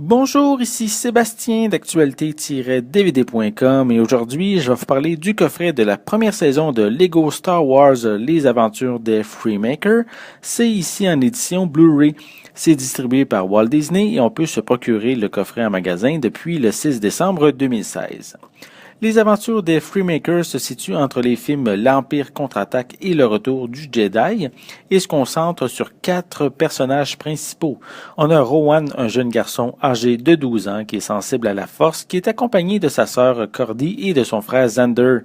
Bonjour, ici Sébastien d'actualité-dvd.com et aujourd'hui je vais vous parler du coffret de la première saison de Lego Star Wars Les Aventures des Freemakers. C'est ici en édition Blu-ray. C'est distribué par Walt Disney et on peut se procurer le coffret en magasin depuis le 6 décembre 2016. Les aventures des Freemakers se situent entre les films L'Empire contre-attaque et Le Retour du Jedi et se concentrent sur 4 personnages principaux. On a Rowan, un jeune garçon âgé de 12 ans qui est sensible à la force, qui est accompagné de sa sœur Cordy et de son frère Xander.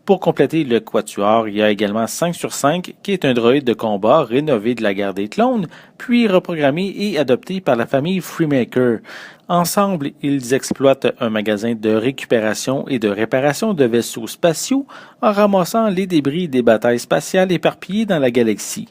Pour compléter le quatuor, il y a également 5 sur 5 qui est un droïde de combat rénové de la guerre des clones, puis reprogrammé et adopté par la famille Freemaker. Ensemble, ils exploitent un magasin de récupération et de réparation de vaisseaux spatiaux en ramassant les débris des batailles spatiales éparpillées dans la galaxie.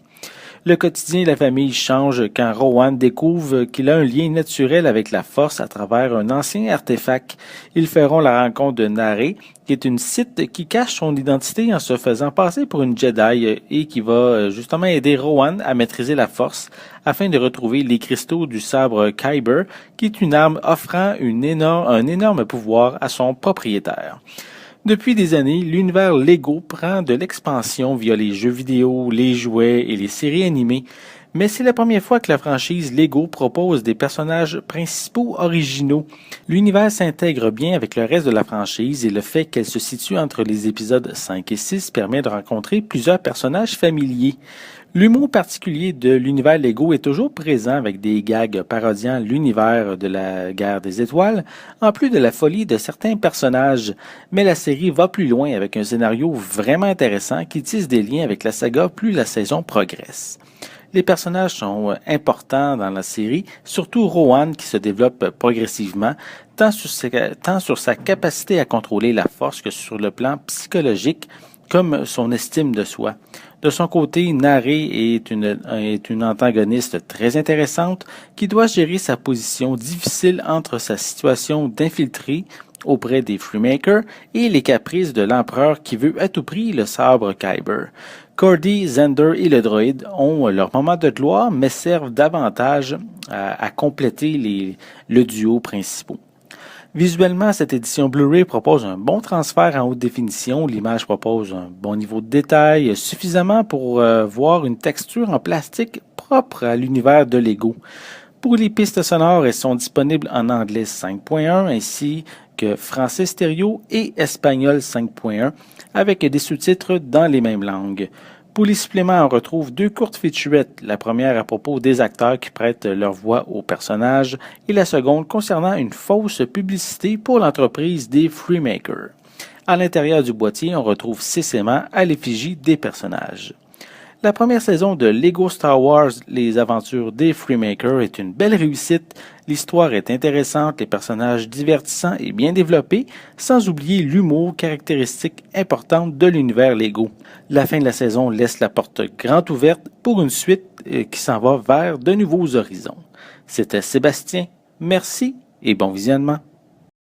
Le quotidien de la famille change quand Rowan découvre qu'il a un lien naturel avec la Force à travers un ancien artefact. Ils feront la rencontre de Naré, qui est une Sith qui cache son identité en se faisant passer pour une Jedi et qui va justement aider Rowan à maîtriser la Force afin de retrouver les cristaux du sabre Kyber, qui est une arme offrant un énorme pouvoir à son propriétaire. Depuis des années, l'univers Lego prend de l'expansion via les jeux vidéo, les jouets et les séries animées, mais c'est la première fois que la franchise Lego propose des personnages principaux originaux. L'univers s'intègre bien avec le reste de la franchise et le fait qu'elle se situe entre les épisodes 5 et 6 permet de rencontrer plusieurs personnages familiers. L'humour particulier de l'univers Lego est toujours présent avec des gags parodiant l'univers de la guerre des étoiles, en plus de la folie de certains personnages. Mais la série va plus loin avec un scénario vraiment intéressant qui tisse des liens avec la saga plus la saison progresse. Les personnages sont importants dans la série, surtout Rowan qui se développe progressivement, tant sur sa capacité à contrôler la force que sur le plan psychologique, comme son estime de soi. De son côté, Naré est une antagoniste très intéressante qui doit gérer sa position difficile entre sa situation d'infiltré auprès des Freemakers et les caprices de l'empereur qui veut à tout prix le sabre Kyber. Cordy, Xander et le droïde ont leur moment de gloire mais servent davantage à compléter le duo principal. Visuellement, cette édition Blu-ray propose un bon transfert en haute définition. L'image propose un bon niveau de détail, suffisamment pour voir une texture en plastique propre à l'univers de Lego. Pour les pistes sonores, elles sont disponibles en anglais 5.1 ainsi que français stéréo et espagnol 5.1 avec des sous-titres dans les mêmes langues. Pour les suppléments, on retrouve 2 courtes featurettes, la première à propos des acteurs qui prêtent leur voix aux personnages et la seconde concernant une fausse publicité pour l'entreprise des Freemakers. À l'intérieur du boîtier, on retrouve 6 aimants à l'effigie des personnages. La première saison de Lego Star Wars Les Aventures des Freemakers est une belle réussite. L'histoire est intéressante, les personnages divertissants et bien développés, sans oublier l'humour caractéristique importante de l'univers Lego. La fin de la saison laisse la porte grande ouverte pour une suite qui s'en va vers de nouveaux horizons. C'était Sébastien, merci et bon visionnement.